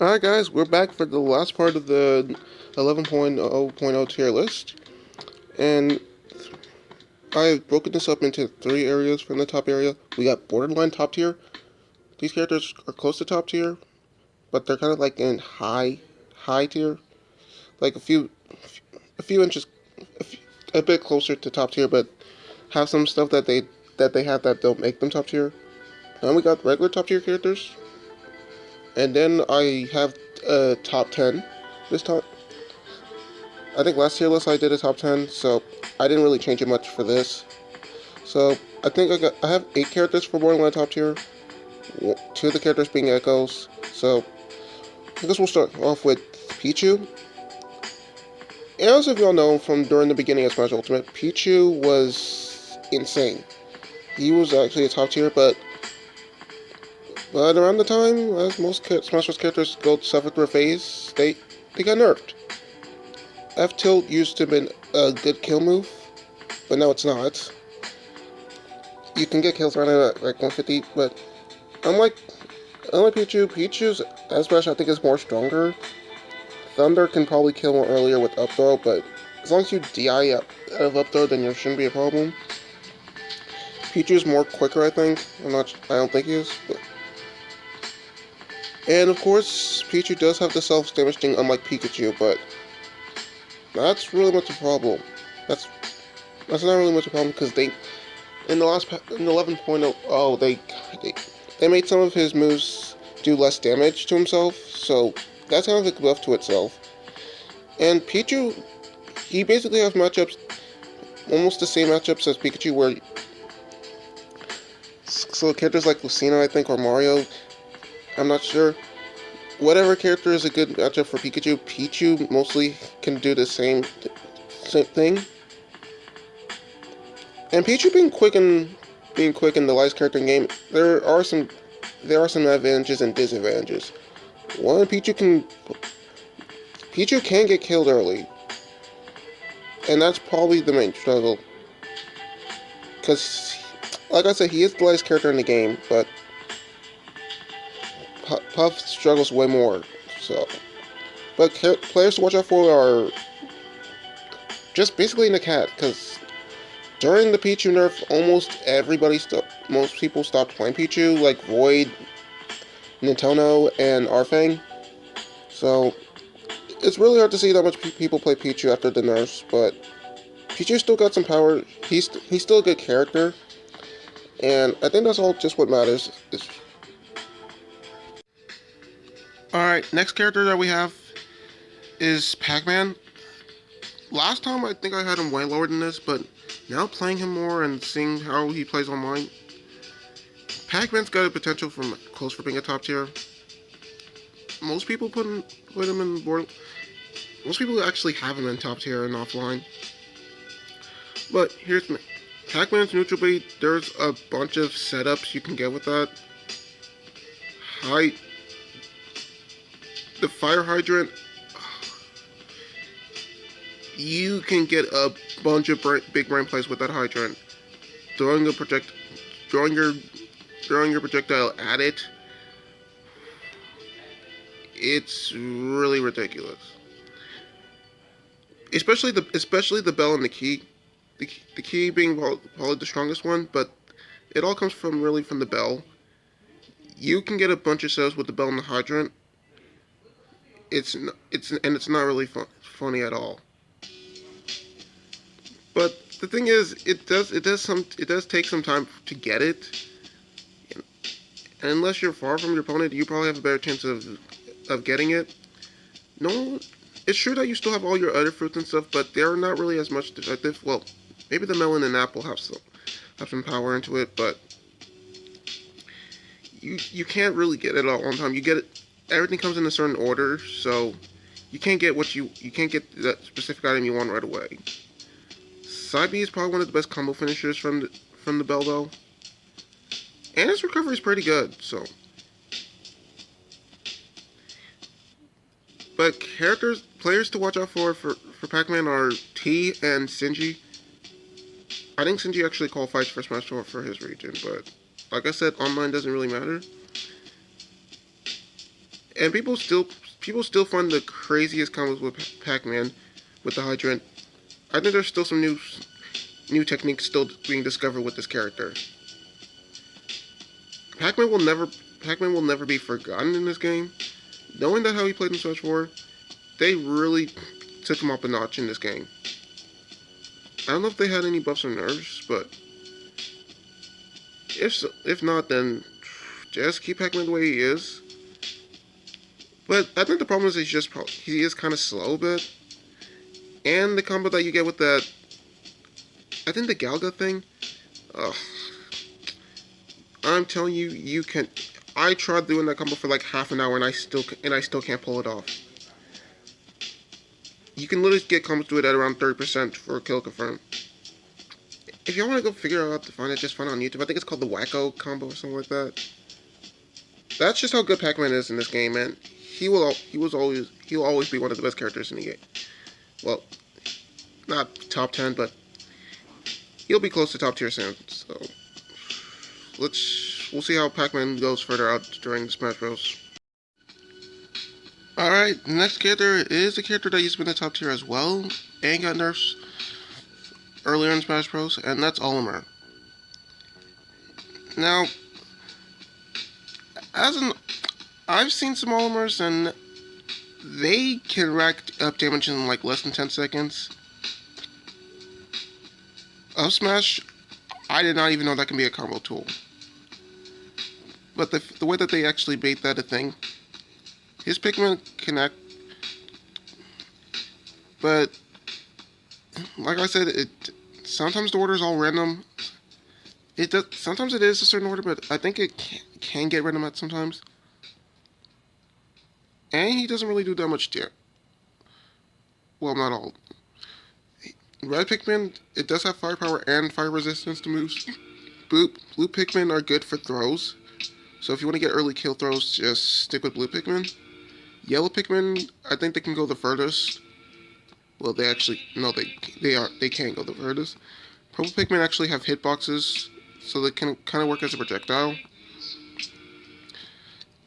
Alright guys, we're back for the last part of the 11.0.0 tier list, and I've broken this up into three areas from the top area. We got borderline top tier. These characters are close to top tier, but they're kind of like in high tier, like a few inches, a, few, a bit closer to top tier, but have some stuff that they have that don't make them top tier. Then we got regular top tier characters, and then I have a top 10 this time. I think last tier list I did a top 10, so I didn't really change it much for this. So I think I have 8 characters for Borderline top tier. Two of the characters being Echoes. So I guess we'll start off with Pichu. As if y'all know from during the beginning of Smash Ultimate, Pichu was insane. He was actually a top tier, but around the time, as most Smash Bros. Characters go suffer through a phase, they got nerfed. F tilt used to have been a good kill move, but now it's not. You can get kills around at like 150, but unlike Pichu's S Smash I think is more stronger. Thunder can probably kill more earlier with up throw, but as long as you DI out of up throw, then there shouldn't be a problem. Pichu's more quicker, I think. I don't think he is. And of course, Pichu does have the self-damage thing, unlike Pikachu, but that's really much a problem. That's that's not really much a problem because they in 11.0, they made some of his moves do less damage to himself, so that's kind of a buff to itself. And Pichu, he basically has matchups, almost the same matchups as Pikachu, where so characters like Lucina, I think, or Mario, I'm not sure. Whatever character is a good matchup for Pichu mostly can do the same thing. And Pichu being quick in the lightest character in the game, there are some advantages and disadvantages. One, Pichu can get killed early, and that's probably the main struggle. Because, like I said, he is the lightest character in the game, but Puff struggles way more. So, but players to watch out for are just basically in the cat, because during the Pichu nerf, most people stopped playing Pichu, like Void, Nintono, and Arfang. So it's really hard to see that much people play Pichu after the nerfs, but Pichu still got some power. He's still a good character, and I think that's all just what matters. Alright, next character that we have is Pac-Man. Last time I think I had him way lower than this, but now playing him more and seeing how he plays online, Pac-Man's got a potential from close for being a top tier. Most people put him in board. Most people actually have him in top tier and offline. But here's Pac-Man's neutral bait. There's a bunch of setups you can get with that. The fire hydrant. You can get a bunch of big brain plays with that hydrant. Throwing your projectile at it. It's really ridiculous. Especially the bell and the key. The key being probably the strongest one, but it all comes from the bell. You can get a bunch of cells with the bell and the hydrant. It's not really funny at all. But the thing is, it does take some time to get it. And unless you're far from your opponent, you probably have a better chance of getting it. No, it's true that you still have all your other fruits and stuff, but they're not really as much effective. Well, maybe the melon and apple have some power into it, but you can't really get it all on time. You get it. Everything comes in a certain order, so you can't get that specific item you want right away. Side B is probably one of the best combo finishers from the bell though, and his recovery is pretty good. So, but players to watch out for Pac-Man are T and Sinji. I think Sinji actually qualifies for Smash 4 for his region, but like I said, online doesn't really matter. And people still find the craziest combos with Pac-Man with the hydrant. I think there's still some new techniques still being discovered with this character. Pac-Man will never be forgotten in this game. Knowing that how he played in Smash 4, they really took him up a notch in this game. I don't know if they had any buffs or nerfs, but if not, then just keep Pac-Man the way he is. But I think the problem is he is kind of slow a bit, and the combo that you get with that, I think the Galga thing. Ugh, I'm telling you, you can. I tried doing that combo for like half an hour, and I still can't pull it off. You can literally get combos to it at around 30% for a kill confirm. If y'all want to go figure out how to find it, just find it on YouTube. I think it's called the Wacko combo or something like that. That's just how good Pac-Man is in this game, man. He'll always be one of the best characters in the game. Well, not top 10, but he'll be close to top tier soon. So we'll see how Pac-Man goes further out during the Smash Bros. Alright, the next character is a character that used to be in the top tier as well, and got nerfs earlier in Smash Bros, and that's Olimar. Now, I've seen some Olimars, and they can rack up damage in like less than 10 seconds. Up Smash, I did not even know that can be a combo tool. But the way that they actually made that a thing, his Pikmin connect, but like I said, sometimes the order is all random. Sometimes it is a certain order, but I think it can get random at sometimes. And he doesn't really do that much damage. Well, not all. Red Pikmin, it does have firepower and fire resistance to moves. Blue Pikmin are good for throws. So if you want to get early kill throws, just stick with Blue Pikmin. Yellow Pikmin, I think they can go the furthest. Well, they can go the furthest. Purple Pikmin actually have hitboxes, so they can kind of work as a projectile.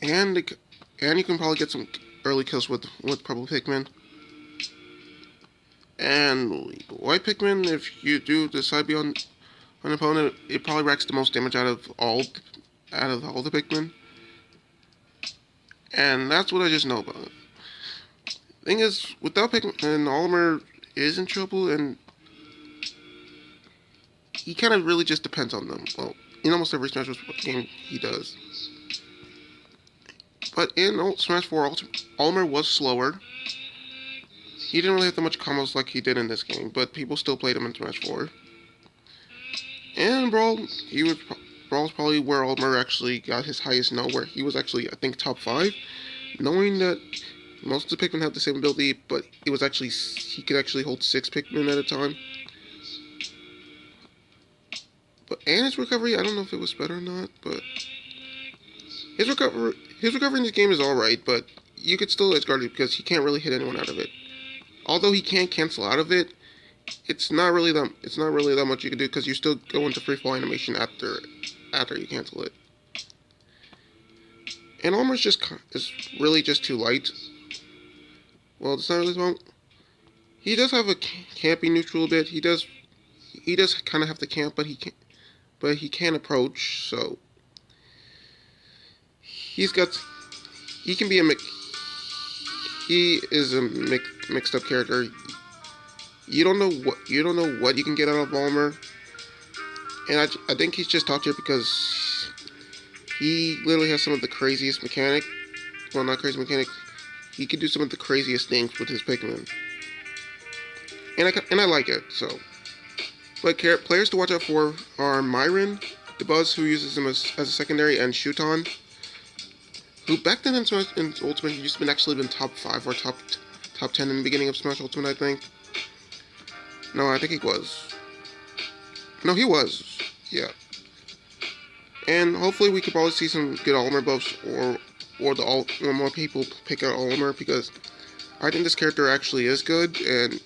And you can probably get some early kills with Purple Pikmin. And White Pikmin, if you do decide to be on an opponent, it probably racks the most damage out of all the Pikmin. And that's what I just know about it. Thing is, without Pikmin, Olimar is in trouble, and he kind of really just depends on them. Well, in almost every Smash Bros. Game, he does. But in Smash 4, Olimar was slower. He didn't really have that much combos like he did in this game, but people still played him in Smash 4. And Brawl, Brawl's probably where Olimar actually got his highest no, where he was actually, I think, top 5. Knowing that most of the Pikmin have the same ability, but he could actually hold 6 Pikmin at a time. And his recovery, I don't know if it was better or not, but his recovery in this game is alright, but you could still edge guard it because he can't really hit anyone out of it. Although he can cancel out of it, it's not really that much you can do because you still go into free fall animation after you cancel it. And Olimar's is really just too light. Well, it's not really well. He does have a campy neutral a bit. He does kind of have to camp, but he can approach. So he can be he is a mixed up character. You don't know what you can get out of Olimar, and I think he's just top tier because he literally has some of the craziest mechanic. Well, not crazy mechanic. He can do some of the craziest things with his Pikmin, and I like it. So, but players to watch out for are Myron, the Buzz, who uses him as a secondary, and Shuton, who back then in Ultimate used to actually been top 5 or top 10 in the beginning of Smash Ultimate, I think. No, I think he was. No, he was. Yeah. And hopefully we could probably see some good Olimar buffs, or more people pick out Olimar, because I think this character actually is good, and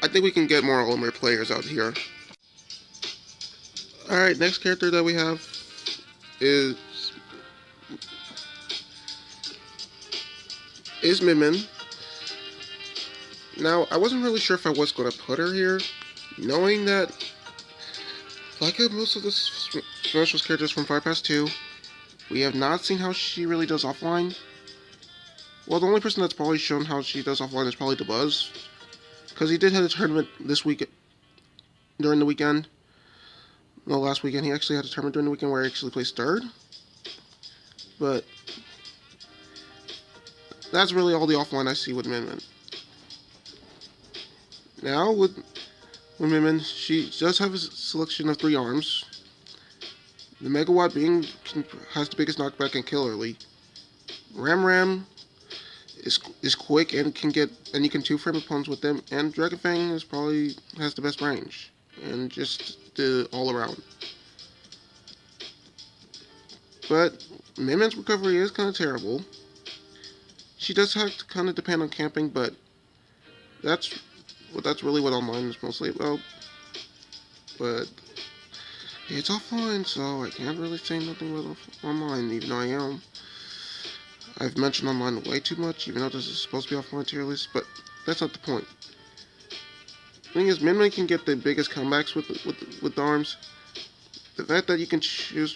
I think we can get more Olimar players out here. Alright, next character that we have is is Min Min. Now, I wasn't really sure if I was going to put her here, knowing that, like most of the Smash Bros. Characters from Fire Pass 2, we have not seen how she really does offline. Well, the only person that's probably shown how she does offline is probably Dabuz, because he did have a tournament this week, during the weekend. No, last weekend. He actually had a tournament during the weekend where he actually placed third. But that's really all the offline I see with Min Min. Now, with Min Min, she does have a selection of 3 arms. The Megawatt being has the biggest knockback and kill early. Ram Ram is quick and you can 2-frame opponents with them. And Dragon Fang is probably has the best range and just the all around. But Min Min's recovery is kind of terrible. She does have to kind of depend on camping, but that's really what online is mostly about. But it's offline, so I can't really say nothing about online, even though I am. I've mentioned online way too much, even though this is supposed to be offline tier list, but that's not the point. The thing is, Min Min can get the biggest comebacks with the arms. The fact that you can choose,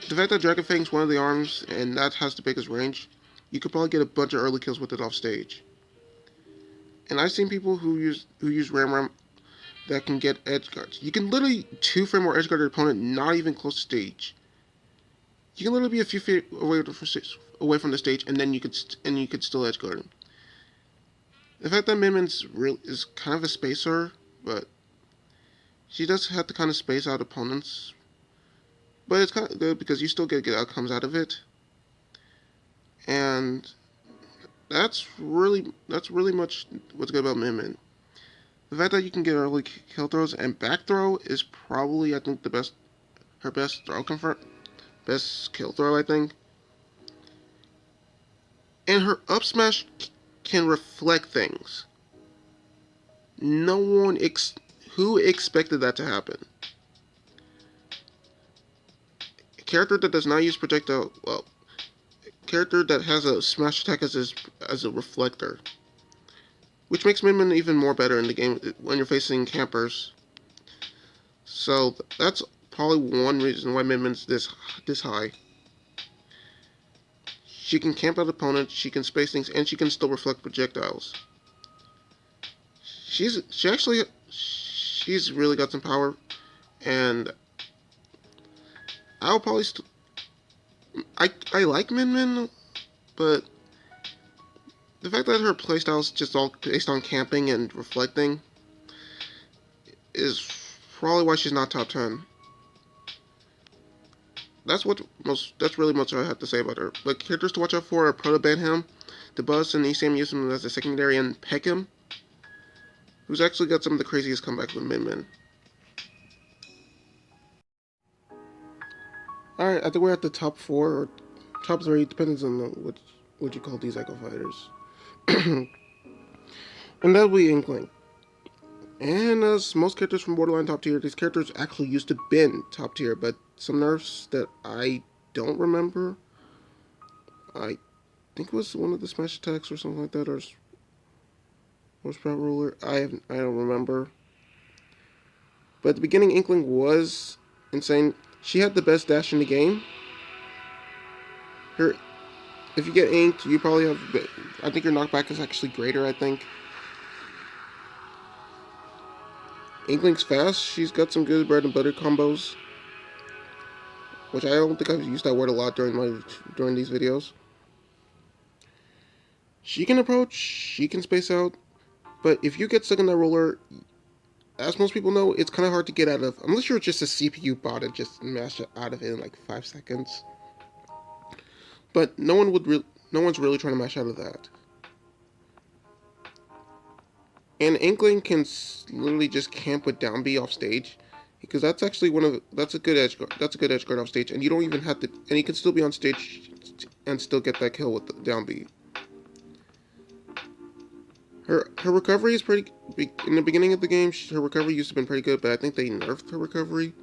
the fact that Dragon Fang's one of the arms, and that has the biggest range, you could probably get a bunch of early kills with it off stage. And I've seen people who use Ram Ram that can get edge guards. You can literally 2-frame or edge guard your opponent not even close to stage. You can literally be a few feet away from the stage, and then you could still edge guard him. The fact that Min Min is kind of a spacer, but she does have to kind of space out opponents. But it's kind of good because you still get good outcomes out of it. And that's really much what's good about Min Min. The fact that you can get early kill throws and back throw is probably, I think, her best throw best kill throw, I think. And her up smash can reflect things. No one who expected that to happen. A character that does not use projectile, well, a character that has a smash attack as a reflector, which makes Min Min even more better in the game when you're facing campers. So that's probably one reason why Min Min's this high. She can camp out opponents, she can space things, and she can still reflect projectiles. She's really got some power, and I'll probably I like Min Min, but the fact that her playstyle is just all based on camping and reflecting is probably why she's not top 10. That's really most I have to say about her. But characters to watch out for are Proto Banham, Dabuz, and ESAM use him as a secondary, and Peckham, who's actually got some of the craziest comebacks with Min Min. Alright, I think we're at the top 4 or top 3, depends on what you call these Echo Fighters. And that'll be Inkling. And as most characters from Borderline top tier, these characters actually used to been top tier, but some nerfs that I don't remember. I think it was one of the smash attacks or something like that, or Sprout Ruler. I don't remember. But at the beginning, Inkling was insane. She had the best dash in the game. If you get inked, you probably have. I think your knockback is actually greater. I think. Inkling's fast. She's got some good bread and butter combos, which I don't think I've used that word a lot during these videos. She can approach. She can space out. But if you get stuck in that roller, as most people know, it's kind of hard to get out of, unless you're just a CPU bot and just mash it out of it in like 5 seconds. But no one's really trying to mash out of that. And Inkling can literally just camp with down B off stage, because that's actually that's a good edge guard. That's a good edge guard off stage, and you don't even have to, and you can still be on stage and still get that kill with the down B. Her recovery is pretty. In the beginning of the game, her recovery used to have been pretty good, but I think they nerfed her recovery.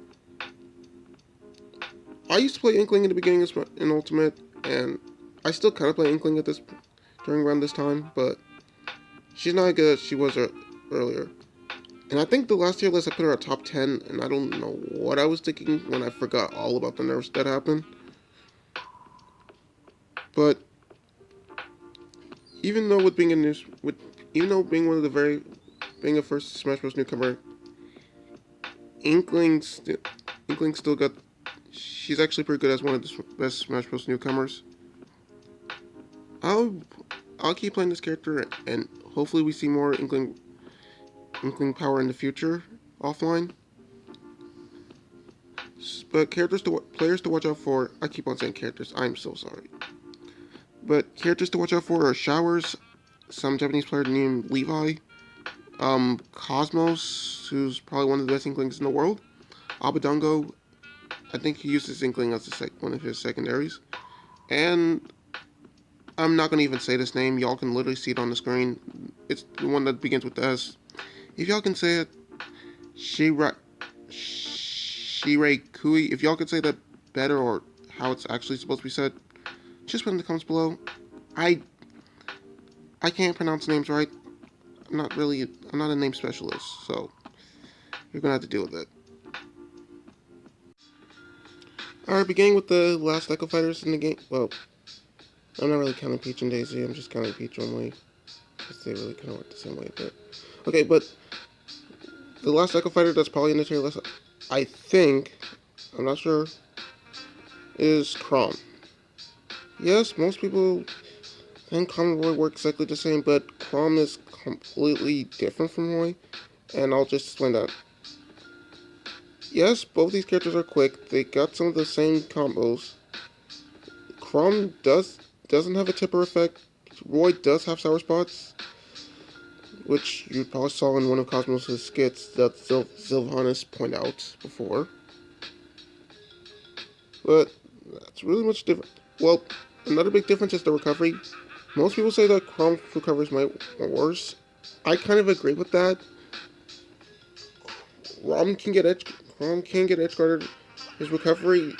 I used to play Inkling in the beginning in Ultimate, and I still kind of play Inkling during during around this time, but she's not as good as she was earlier. And I think the last tier list I put her at top 10, and I don't know what I was thinking when I forgot all about the nerfs that happened. But even though even though being being a first Smash Bros. Newcomer, Inkling still got. She's actually pretty good as one of the best Smash Bros. Newcomers. I'll keep playing this character, and hopefully we see more Inkling power in the future offline. But players to watch out for. I keep on saying characters. I'm so sorry. But characters to watch out for are Showers, some Japanese player named Levi, Cosmos, who's probably one of the best Inklings in the world, Abadongo, I think he uses Inkling as one of his secondaries, and I'm not going to even say this name, y'all can literally see it on the screen, it's the one that begins with S. If y'all can say it, Shirai Kui, if y'all can say that better or how it's actually supposed to be said, just put in the comments below. I can't pronounce names right. I'm not a name specialist, so you're gonna have to deal with it. Alright, beginning with the last Echo Fighters in the game. Well, I'm not really counting Peach and Daisy, I'm just counting Peach only, because they really kind of work the same way, but... Okay, but the last Echo Fighter that's probably in the tier list, I think, I'm not sure, is Chrom. Yes, most people think Chrom and Roy work exactly the same, but Chrom is completely different from Roy, and I'll just explain that. Yes, both these characters are quick, they got some of the same combos. Chrom doesn't have a tipper effect, Roy does have sour spots, which you probably saw in one of Cosmos' skits that Sylvanas pointed out before. But that's really much different. Well, another big difference is the recovery. Most people say that Chrom's recovery is worse. I kind of agree with that. Chrom can get edge guarded. His recovery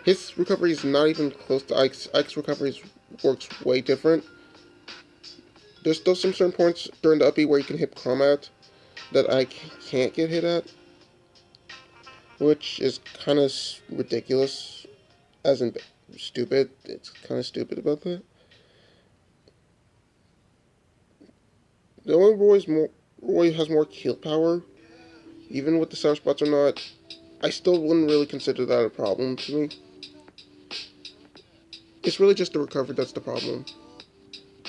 is not even close to Ike's. Ike's recovery works way different. There's still some certain points during the up B where you can hit Chrom at that Ike can't get hit at, which is kind of ridiculous, as in stupid. It's kind of stupid about that. The only Roy has more kill power, even with the sour spots or not. I still wouldn't really consider that a problem to me. It's really just the recovery that's the problem.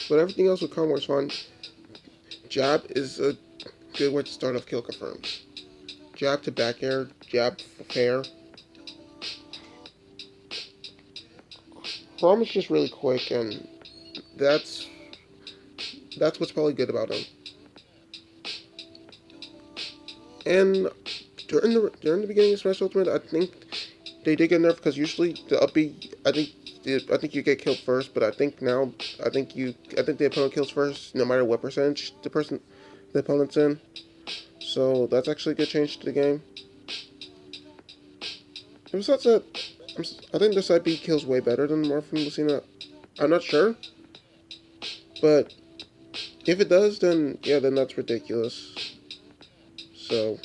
But everything else with Chrom works fine. Jab is a good way to start off kill confirms. Jab to back air, jab for fair. Chrom is just really quick, and that's what's probably good about him. And during the beginning of Smash Ultimate, I think they did get nerfed because usually the up B, I think you get killed first, but I think the opponent kills first, no matter what percentage the opponent's in. So that's actually a good change to the game. And besides that, I think the side B kills way better than Morphin Lucina. I'm not sure, but if it does, then yeah, then that's ridiculous. So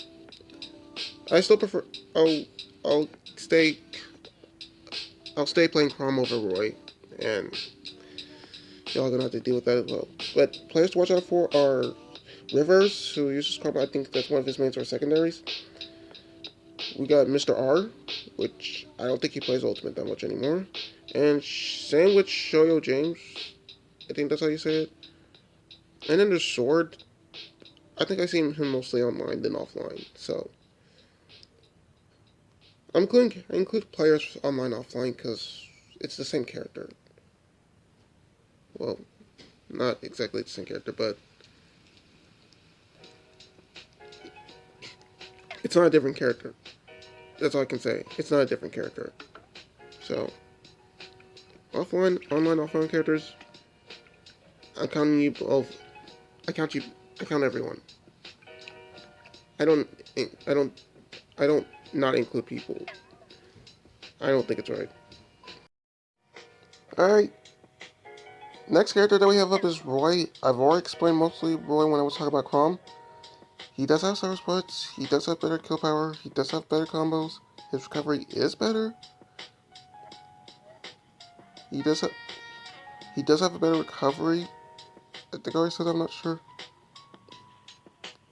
I still prefer. I'll stay playing Chrom over Roy, and y'all gonna have to deal with that as well. But players to watch out for are Rivers, who uses Chrom. I think that's one of his mains or secondaries. We got Mr. R, which I don't think he plays Ultimate that much anymore. And same with Shoyo James. I think that's how you say it. And then there's Sword. I think I see him mostly online than offline. So I include players online offline because it's the same character. Well, not exactly the same character, but it's not a different character. That's all I can say. It's not a different character. So, online, offline characters, I'm counting you both. I count everyone. I don't not include people. I don't think it's right. Alright. Next character that we have up is Roy. I've already explained mostly Roy when I was talking about Chrom. He does have cyber splits, he does have better kill power, he does have better combos, his recovery is better. He does have a better recovery. I think I already said that, I'm not sure.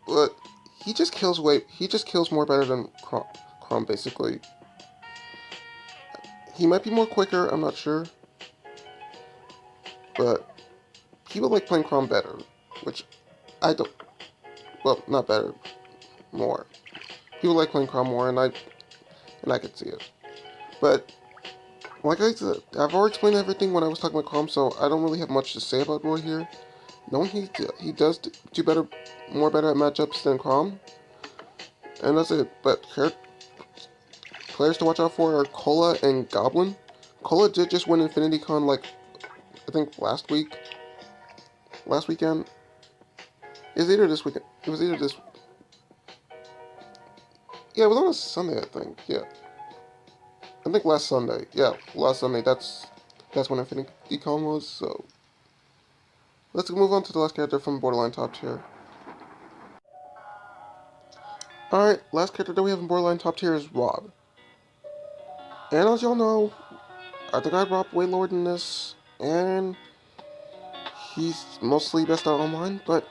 But he just kills more better than Chrom basically. He might be more quicker, I'm not sure. But people like playing Chrom better, which I don't, well, not better, more. People like playing Chrom more, and I could see it. But like I said, I've already explained everything when I was talking about Chrom, so I don't really have much to say about Roy here. Knowing he does do more better at matchups than Chrom, and that's it. But players to watch out for are Cola and Goblin. Cola did just win Infinity Con like I think last weekend. Is either this weekend? It was either this. Yeah, it was on a Sunday, I think. Yeah, I think last Sunday. Yeah, last Sunday. That's when Infinity Con was. So let's move on to the last character from Borderline Top Tier. Alright, last character that we have in Borderline Top Tier is Rob. And as y'all know, I think I have Rob way lower than this, and he's mostly best out online, but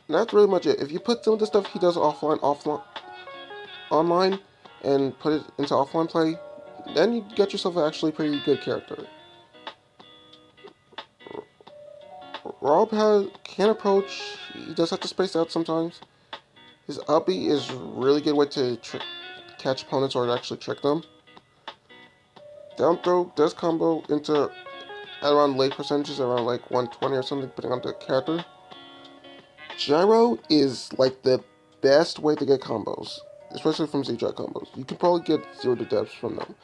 that's really much it. If you put some of the stuff he does online, and put it into offline play, then you get yourself an actually pretty good character. Rob can approach, he does have to space out sometimes. His up B is a really good way to catch opponents or to actually trick them. Down throw does combo into at around late percentages, around like 120 or something, depending on the character. Gyro is like the best way to get combos, especially from Z-Drag combos. You can probably get 0 to depths from them.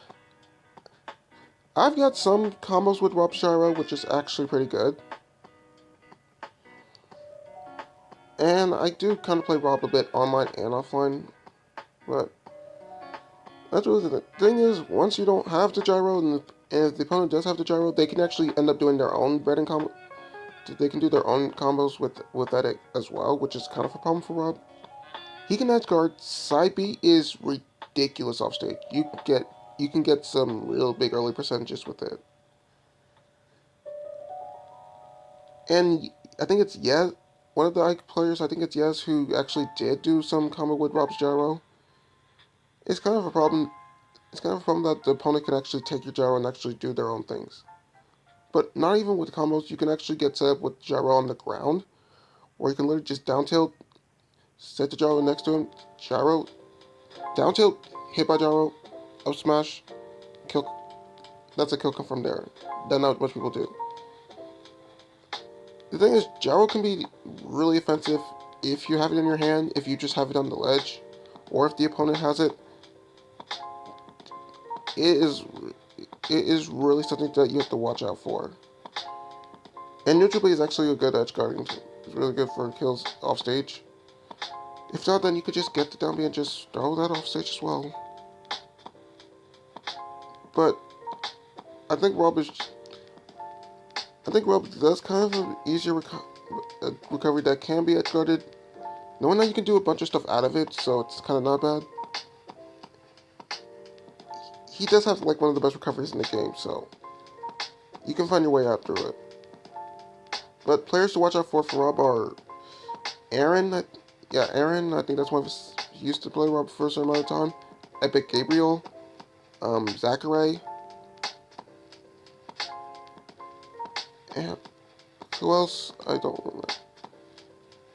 I've got some combos with Rob's Gyro, which is actually pretty good. And I do kind of play Rob a bit online and offline, but that's really the thing is, once you don't have the Gyro, and if the opponent does have the Gyro, they can actually end up doing their own bread and combo. They can do their own combos with that as well, which is kind of a problem for Rob. He can edge guard. Side B is ridiculous off stage. You can get some real big early percentages with it. And I think it's Yez, one of the Ike players, I think it's Yez, who actually did do some combo with Rob's Gyro. It's kind of a problem. It's kind of a problem that the opponent can actually take your Gyro and actually do their own things. But not even with combos, you can actually get set up with Gyro on the ground, or you can literally just down tilt, set the Gyro next to him, Gyro, down tilt, hit by Gyro, up smash, kill. That's a kill confirmed there. That not much people do. The thing is, Gyro can be really offensive if you have it in your hand, if you just have it on the ledge, or if the opponent has it. It is really something that you have to watch out for. And neutral B is actually a good edge guarding. It's really good for kills off stage. If not, then you could just get the down B and just throw that off stage as well. But I think Rob does kind of an easier recovery that can be edge guarded. Knowing that you can do a bunch of stuff out of it, so it's kind of not bad. He does have like one of the best recoveries in the game, so you can find your way out through it. But players to watch out for Rob are Aaron. Aaron. I think that's one of his. He used to play Rob for a certain amount of time. Epic Gabriel, Zachary, and who else? I don't remember.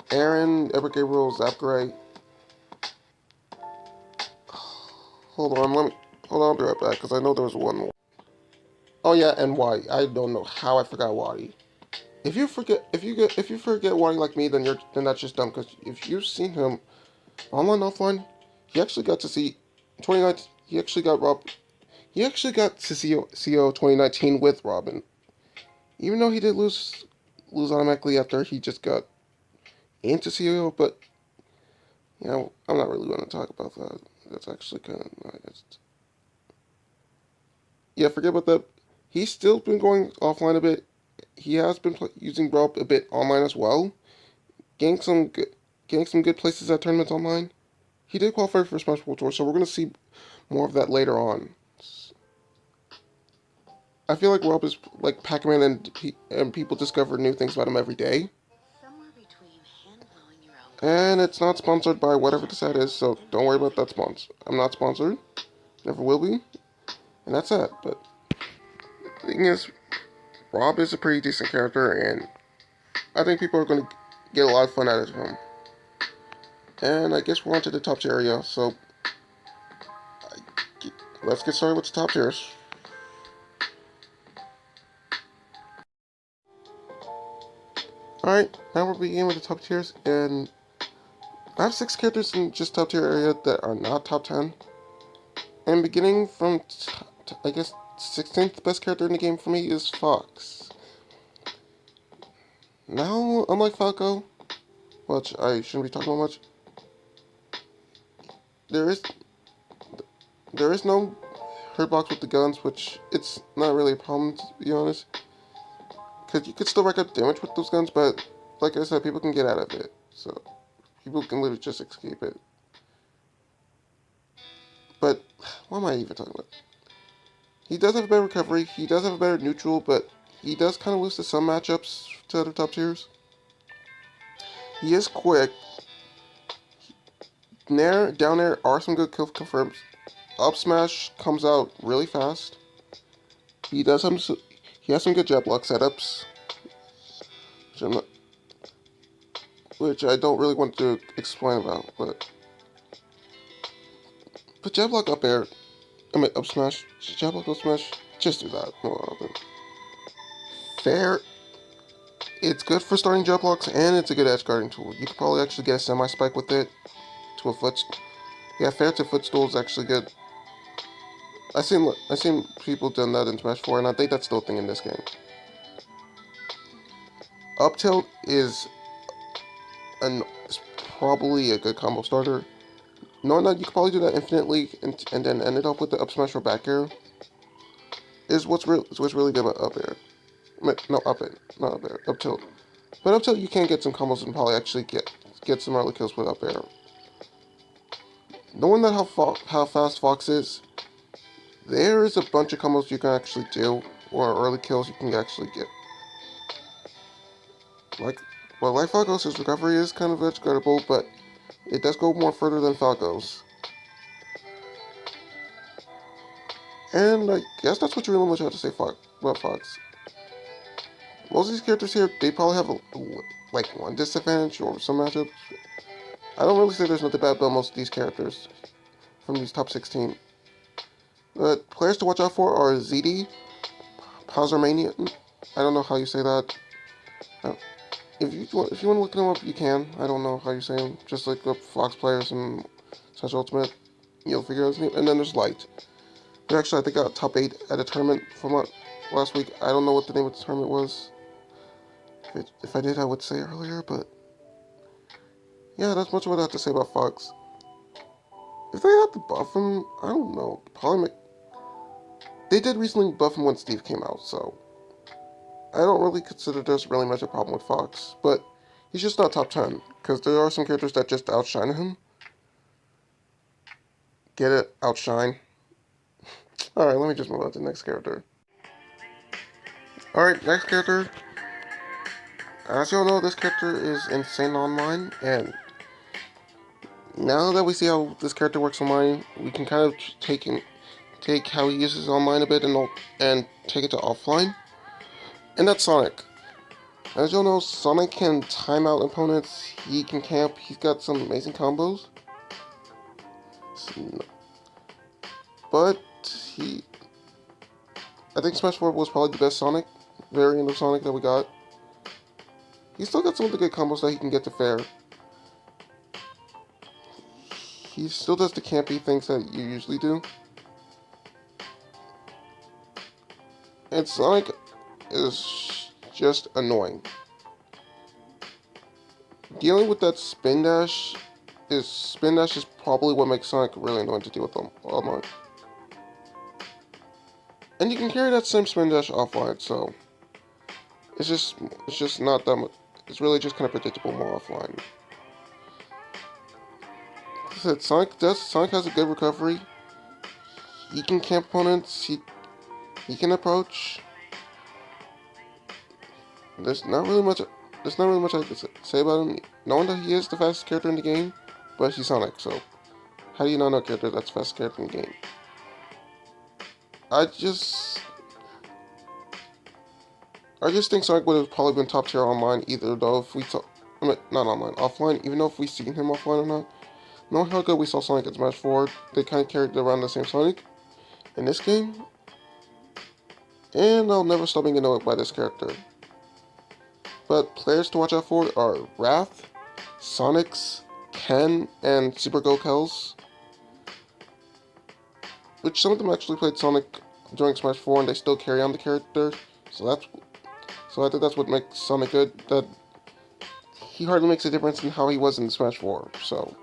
Aaron, Epic Gabriel, Zachary. Hold on, I'll be right back because I know there was one more. Oh yeah, and Waddy. I don't know how I forgot Waddy. If you forget Waddy like me, then that's just dumb. Because if you've seen him online, offline, he actually got to see 2019. He actually got Rob. He actually got to see CO 2019 with Robin, even though he did lose automatically after he just got into CO. But I'm not really going to talk about that. That's actually kind of yeah. Forget about that. He's still been going offline a bit, he has been using Brawl a bit online as well, getting some good, getting some good places at tournaments online. He did qualify for Smash World Tour, so we're gonna see more of that later on. I feel like Rob is like Pac-Man, and people discover new things about him every day. And it's not sponsored by whatever this ad is, so don't worry about that sponsor. I'm not sponsored, never will be, and that's that. But the thing is, Rob is a pretty decent character, and I think people are going to get a lot of fun out of him. And I guess we're on to the top tier area, so let's get started with the top tiers. Alright, now we're beginning with the top tiers, and I have 6 characters in just top tier area that are not top 10. And beginning from, I guess, 16th best character in the game for me is Fox. Now, unlike Falco, which I shouldn't be talking about much, there is no hurt box with the guns, which it's not really a problem, to be honest. Because you could still rack up damage with those guns, but like I said, people can get out of it. So, people can literally just escape it. But, what am I even talking about? He does have a better recovery, he does have a better neutral, but he does kind of lose to some matchups to other top tiers. He is quick. Nair, down air are some good kill confirms. Up smash comes out really fast. He does have he has some good jab block setups, which I don't really want to explain about, but jab block up air, up smash, jab block up smash, just do that more often. Fair, it's good for starting jab blocks, and it's a good edge guarding tool. You could probably actually get a semi spike with it to a foot. Yeah, fair to footstool is actually good. I seen people done that in Smash 4, and I think that's still a thing in this game. Up tilt is probably a good combo starter. Knowing that you could probably do that infinitely and then end it up with the up smash or back air is what's really good about up air. No, up air, not up air, up tilt. But up tilt you can get some combos and probably actually get some early kills with up air. Knowing that how fast Fox is, there is a bunch of combos you can actually do, or early kills you can actually get. Like Falco's, his recovery is kind of edge guardable, but it does go more further than Falco's. And I guess that's what you really much have to say about Fox. Most of these characters here, they probably have like one disadvantage or some matchups. I don't really say there's nothing bad about most of these characters from these top 16. But players to watch out for are ZD, Pazermanian. I don't know how you say that. If you want to look them up, you can. I don't know how you say them. Just look up Fox players and Smash Ultimate. You'll figure out his name. And then there's Light. They actually, I think, got top 8 at a tournament from last week. I don't know what the name of the tournament was. If I did, I would say earlier, but yeah, that's much what I have to say about Fox. If they had to buff him, I don't know. They did recently buff him when Steve came out, so I don't really consider there's really much a problem with Fox, but he's just not top 10, because there are some characters that just outshine him. Get it? Outshine. Alright, let me just move on to the next character. Alright, next character. As you all know, this character is insane online, and now that we see how this character works online, we can kind of take how he uses online a bit and take it to offline. And that's Sonic. As you all know, Sonic can time out opponents, he can camp, he's got some amazing combos. But I think Smash 4 was probably the best Sonic variant of Sonic that we got. He's still got some of the good combos that he can get to fair. He still does the campy things that you usually do. And Sonic is just annoying. Dealing with that spin dash is probably what makes Sonic really annoying to deal with online. And you can carry that same spin dash offline, so It's just not that much. It's really just kind of predictable more offline. Like I said, Sonic has a good recovery. He can camp opponents. He can approach. There's not really much. There's not really much I can say about him. Knowing that he is the fastest character in the game, but he's Sonic, so how do you not know a character that's the fastest character in the game? I just I just think Sonic would have probably been top tier online either though if we saw, I mean, not online, offline, even though if we seen him offline or not. Knowing how good we saw Sonic in Smash 4, they kind of carried around the same Sonic in this game, and I'll never stop being annoyed by this character. But players to watch out for are Wrath, Sonics, Ken, and Super Goku's, which some of them actually played Sonic during Smash 4 and they still carry on the character, so I think that's what makes Sonic good, that he hardly makes a difference in how he was in Smash 4, so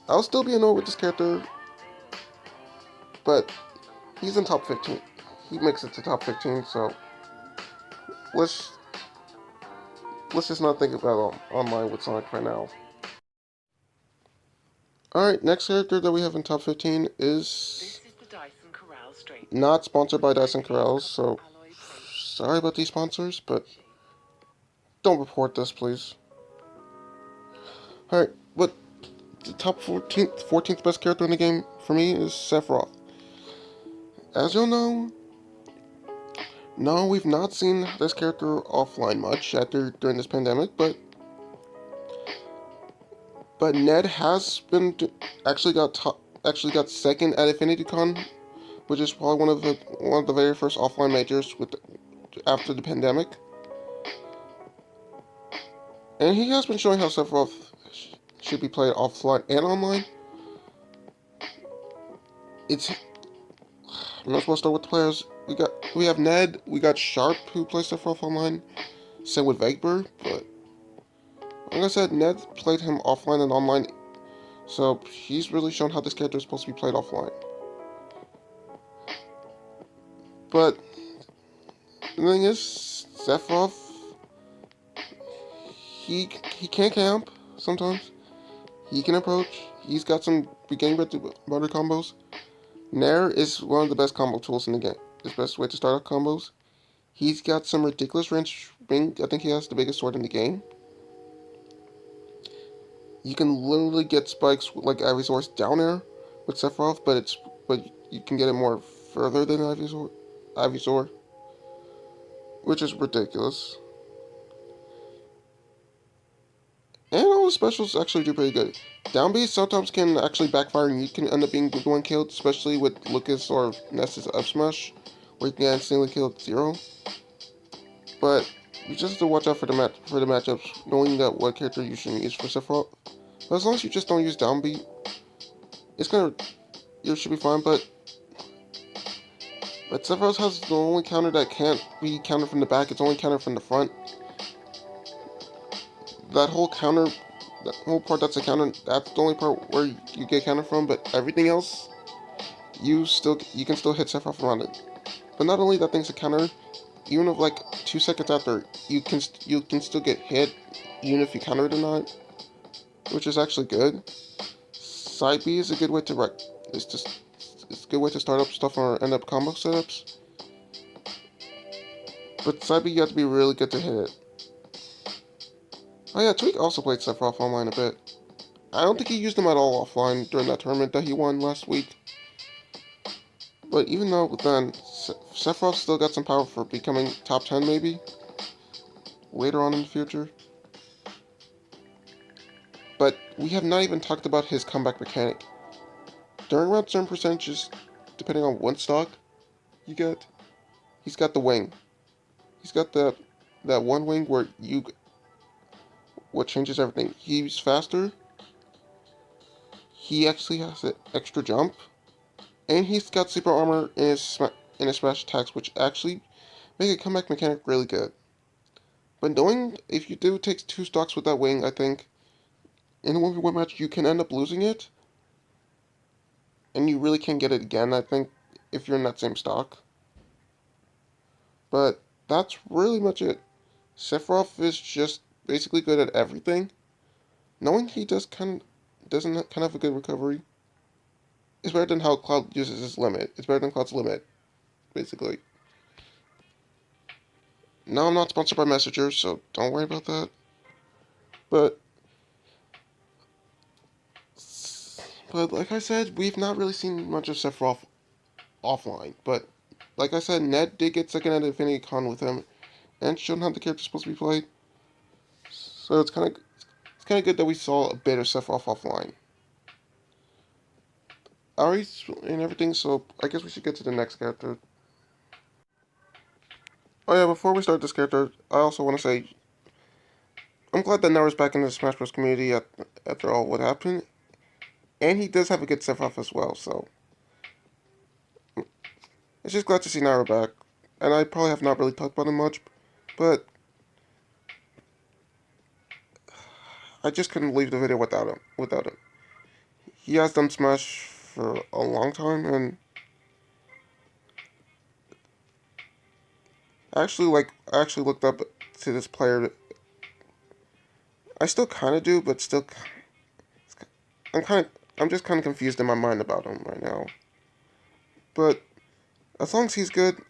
I'll still be annoyed with this character, but he's in top 15. He makes it to top 15, so let's just not think about online with Sonic right now. Alright, next character that we have in top 15 is not sponsored by Dyson Corrals, so sorry about these sponsors, but don't report this, please. Alright, but the top 14th best character in the game for me is Sephiroth. As you'll know, no, we've not seen this character offline much during this pandemic, but Ned has been actually got second at InfinityCon, which is probably one of the very first offline majors after the pandemic. And he has been showing how Sephiroth should be played offline and online. I'm not supposed to start with the players. We have Ned, we got Sharp who plays Sephiroth online, same with Vegber, but like I said, Ned played him offline and online, so he's really shown how this character is supposed to be played offline. But the thing is, Sephiroth, he can camp sometimes. He can approach. He's got some beginning better combos. Nair is one of the best combo tools in the game. His best way to start off combos. He's got some ridiculous range. I think he has the biggest sword in the game. You can literally get spikes like Ivysaur's down air with Sephiroth, but you can get it more further than Ivysaur, which is ridiculous. And all the specials actually do pretty good. Down B sometimes can actually backfire and you can end up being the one killed, especially with Lucas or Ness's up smash, where you can instantly kill 0. But you just have to watch out for the matchups, knowing that what character you should use for Sephiroth. But as long as you just don't use down B, you should be fine. But Sephiroth has the only counter that can't be countered from the back. It's only countered from the front. That whole part that's a counter, that's the only part where you get counter from, but everything else, you can still hit Sephiroth around it. But not only that thing's a counter, even if like 2 seconds after, you can still get hit, even if you counter it or not, which is actually good. Side B is a good way to it's a good way to start up stuff or end up combo setups. But side B you have to be really good to hit it. Oh yeah, Tweak also played Sephiroth online a bit. I don't think he used him at all offline during that tournament that he won last week. But even though then, Sephiroth still got some power for becoming top 10 maybe, later on in the future. But we have not even talked about his comeback mechanic. During around certain percentages, depending on what stock you get, he's got the wing. He's got that one wing where what changes everything. He's faster. He actually has an extra jump, and he's got super armor in his smash attacks, which actually make a comeback mechanic really good. But knowing if you do take 2 stocks with that wing, I think in a 1v1 match you can end up losing it, and you really can't get it again. I think if you're in that same stock. But that's really much it. Sephiroth is just basically good at everything. Knowing he doesn't kind of have a good recovery, it's better than how Cloud uses his limit. It's better than Cloud's limit, basically. No, I'm not sponsored by Messenger, so don't worry about that. But like I said, we've not really seen much of Sephiroth offline. But like I said, Ned did get second at Infinity Con with him, and showed how the character's supposed to be played. So it's kind of good that we saw a bit of Sephiroth offline. Alright, and everything. So I guess we should get to the next character. Oh yeah, before we start this character, I also want to say I'm glad that Naru's back in the Smash Bros. Community after all what happened, and he does have a good Sephiroth as well. So it's just glad to see Naru back, and I probably have not really talked about him much, but I just couldn't leave the video without him. He has done Smash for a long time, and I actually looked up to this player. I still kind of do, but still, I'm just kind of confused in my mind about him right now. But as long as he's good,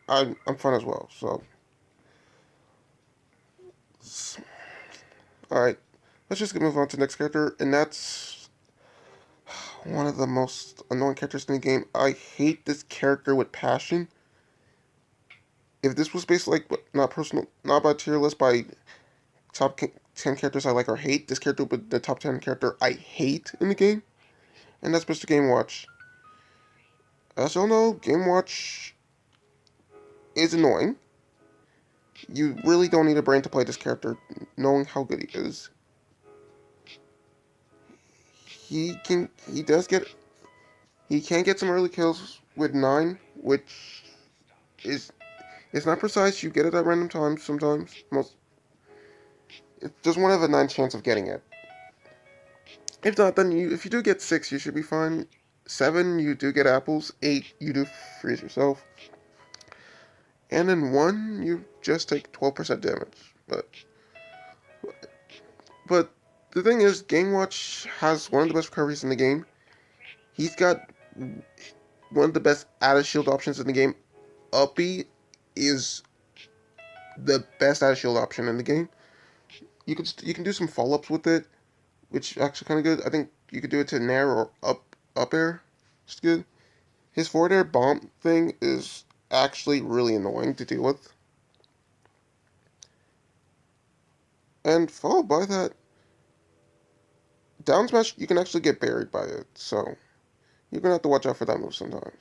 I'm fine as well. So, all right, let's just move on to the next character, and that's one of the most annoying characters in the game. I hate this character with passion. If this was based like not personal, not by tier list, by top 10 characters I like or hate, this character would be the top 10 character I hate in the game, and that's Mr. Game Watch. As y'all know, Game Watch is annoying. You really don't need a brain to play this character, knowing how good he is. He can get some early kills with 9, which is, it's not precise, you get it at random times sometimes. It's just one of a 9 chance of getting it. If not, then if you do get 6, you should be fine. 7, you do get apples. 8, you do freeze yourself. And in 1, you just take 12% damage. But the thing is, Game Watch has one of the best recoveries in the game. He's got one of the best out of shield options in the game. Uppy is the best out of shield option in the game. You can do some follow ups with it, which actually kind of good. I think you could do it to Nair or up air. It's good. His forward air bomb thing is actually really annoying to deal with. And followed by that, down smash, you can actually get buried by it, so you're gonna have to watch out for that move sometimes.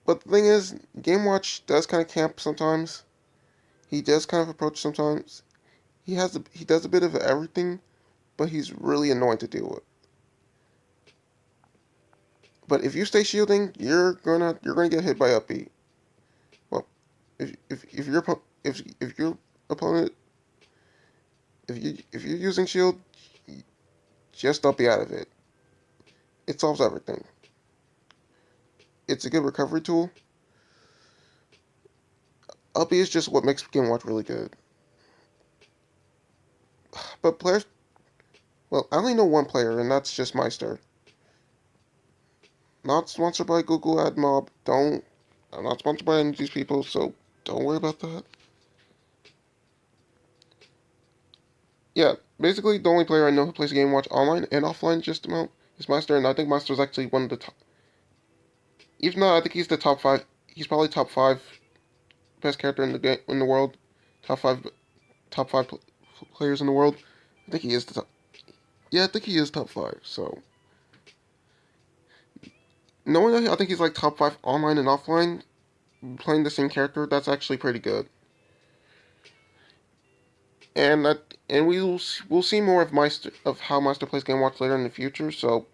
But the thing is, Game Watch does kind of camp sometimes. He does kind of approach sometimes. He does a bit of everything, but he's really annoying to deal with. But if you stay shielding, you're gonna get hit by upbeat. Well, if your opponent if you're using shield, just don't be out of it. It solves everything. It's a good recovery tool. Uppy is just what makes Game Watch really good. But players, well, I only know one player, and that's just Meister. Not sponsored by Google AdMob. I'm not sponsored by any of these people, so don't worry about that. Yeah, basically the only player I know who plays Game Watch online and offline just about is Meister, and I think Meister is actually one of the top. Even though I think he's the top 5, he's probably top 5 best character in the world, top five players in the world. I think he is the top. Yeah, I think he is top 5. So knowing that I think he's like top 5 online and offline, playing the same character, that's actually pretty good. And we'll see more of how Meister plays Game Watch later in the future. So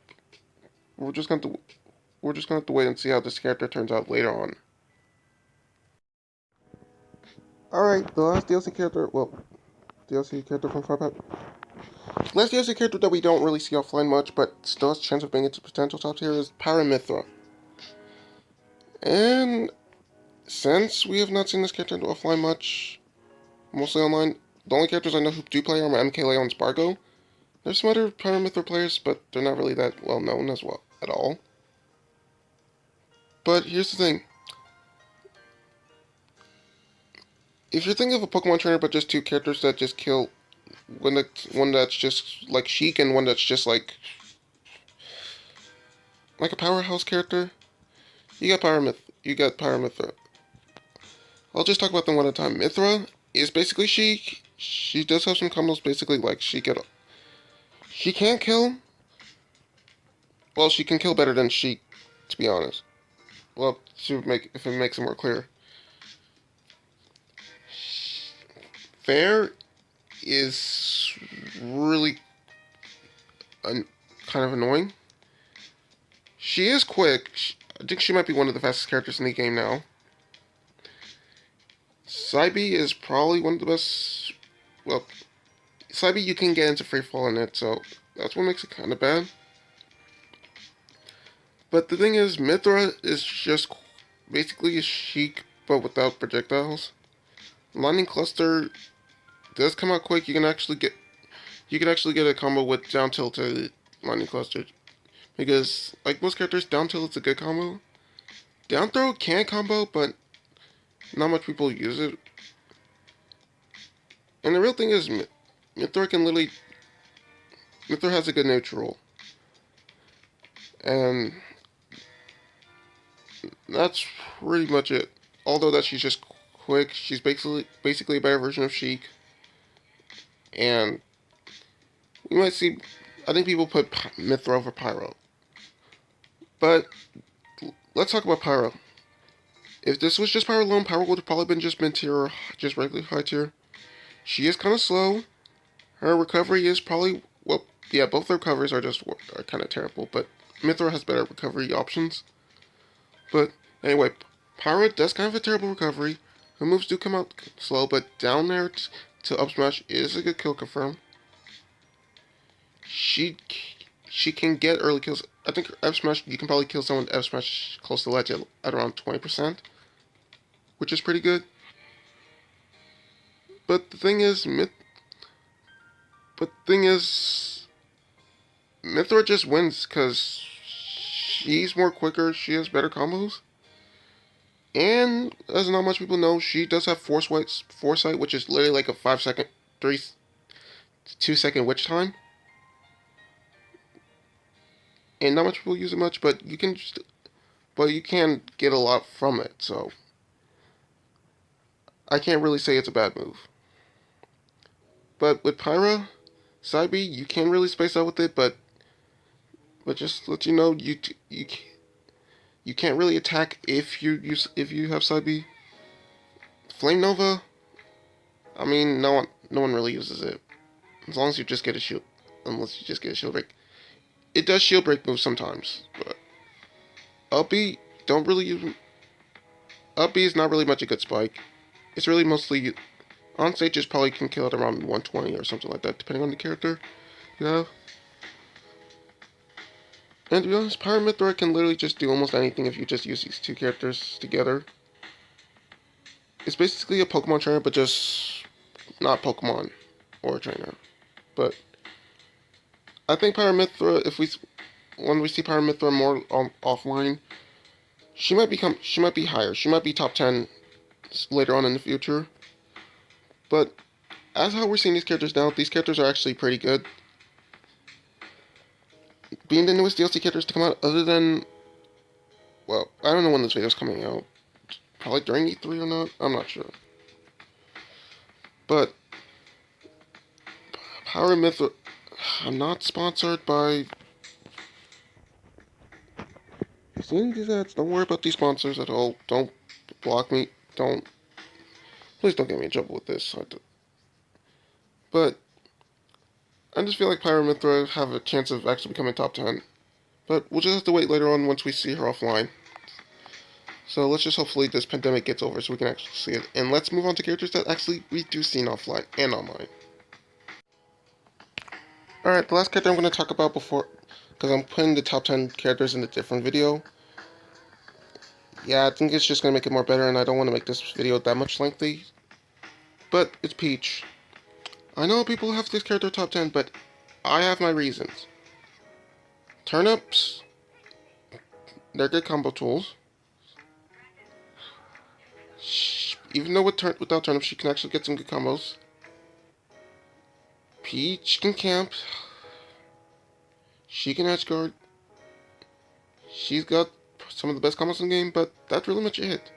we're just going to have to wait and see how this character turns out later on. Alright, the last DLC character, DLC character from Firepack. Last DLC character that we don't really see offline much, but still has a chance of being its potential top tier is Paramithra. And since we have not seen this character offline much, mostly online, the only characters I know who do play are MKLeo and Spargo. There's some other Pyramithra players, but they're not really that well known as well at all. But here's the thing. If you're thinking of a Pokemon trainer but just two characters that just kill, one that's just like Sheik and one that's just like a powerhouse character, you got Pyramithra. I'll just talk about them one at a time. Mythra is basically Sheik. She does have some combos basically like Sheik at all. She can't kill. Well, she can kill better than Sheik, to be honest. Well, if it makes it more clear. Fair is really kind of annoying. She is quick. I think she might be one of the fastest characters in the game now. Psybe is probably one of the best. Well, Psybe you can get into free fall in it, so that's what makes it kind of bad. But the thing is, Mythra is just basically a Sheik, but without projectiles. Lightning Cluster does come out quick. You can actually get a combo with down tilt to Lightning Cluster, because like most characters, down tilt is a good combo. Down throw can combo, but not much people use it. And the real thing is, Mythra has a good neutral, and that's pretty much it. Although that she's just quick, she's basically a better version of Sheik. And we might see, I think people put Mythra over Pyro. But let's talk about Pyro. If this was just Pyro alone, Pyro would have probably been just mid-tier or just regularly high tier. She is kind of slow. Her recovery is probably, well, yeah, both their recoveries are kind of terrible, but Mythra has better recovery options. But anyway, Pyro does kind of a terrible recovery. Her moves do come out slow, but down there to up smash is a good kill confirm. She can get early kills. I think F smash, you can probably kill someone F smash close to ledge at around 20%, which is pretty good. But the thing is, Mythra just wins because she's more quicker. She has better combos. And as not much people know, she does have Foresight, which is literally like a 5-second, 2-second witch time. And not much people use it much, but you can get a lot from it. So I can't really say it's a bad move. But with Pyra, Psybe, you can really space out with it, but just to let you know, you can't really attack if you have Psybe. Flame Nova, I mean, no one really uses it. As long as you just get a shield, unless you just get a shield break. It does shield break moves sometimes, but Up B don't really use. Up B is not really much a good spike. It's really mostly on stages probably can kill it around 120 or something like that, depending on the character you have. And to be honest, Pyramithra can literally just do almost anything if you just use these two characters together. It's basically a Pokemon trainer, but just not Pokemon or a trainer. But I think Pyramithra, when we see Pyramithra more offline, she might be higher. She might be top 10 later on in the future. But as how we're seeing these characters now, these characters are actually pretty good. Being the newest DLC characters to come out, other than, well, I don't know when this video is coming out. Probably during E3 or not? I'm not sure. But Pyramithra, I'm not sponsored by. If seeing these ads, don't worry about these sponsors at all. Don't block me. Please don't get me in trouble with this. But I just feel like Pyramithra have a chance of actually becoming top 10. But we'll just have to wait later on once we see her offline. So let's just hopefully this pandemic gets over so we can actually see it. And let's move on to characters that actually we do see offline and online. Alright, the last character I'm going to talk about before, because I'm putting the top 10 characters in a different video. Yeah, I think it's just gonna make it more better, and I don't want to make this video that much lengthy. But it's Peach. I know people have this character top 10, but I have my reasons. Turnips, they're good combo tools. Even though without turnips, she can actually get some good combos. Peach can camp. She can edge guard. She's got some of the best combos in the game, but that's really much it.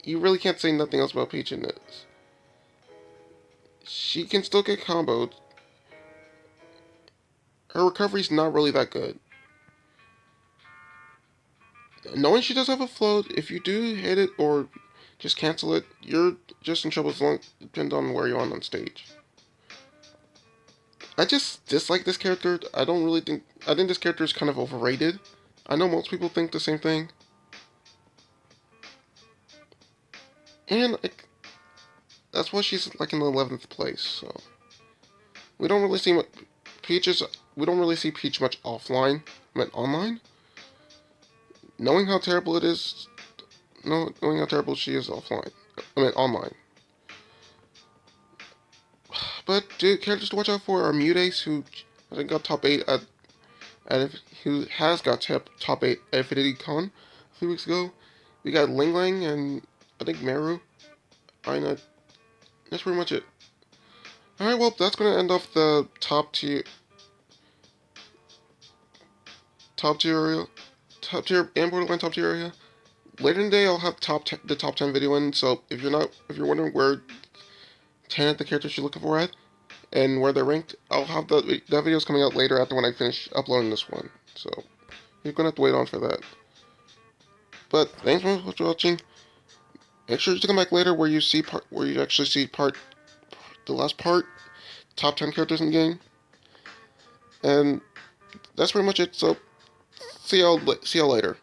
You really can't say nothing else about Peach in this. She can still get comboed. Her recovery's not really that good. Knowing she does have a float, if you do hit it or just cancel it, you're just in trouble as long depending on where you're on stage. I just dislike this character. I think this character is kind of overrated. I know most people think the same thing. And like, that's why she's like in the 11th place, so we don't really see we don't really see Peach much offline, I mean online. Knowing how terrible it is, knowing how terrible she is offline, I mean online. But characters to watch out for are Mutace, who I think got top 8 who has got top 8 at Infinity Con a few weeks ago. We got Ling Ling and I think Meru. I know that's pretty much it. Alright, well, that's going to end off the top tier area, and Borderline top tier area. Later in the day, I'll have the top 10 video in. So if you're wondering where 10 of the characters you're looking for at and where they're ranked, I'll have that video's coming out later after when I finish uploading this one. So you're gonna have to wait on for that. But thanks so much for watching. Make sure to come back later where you actually see the last part, top 10 characters in the game, and that's pretty much it. So see y'all later.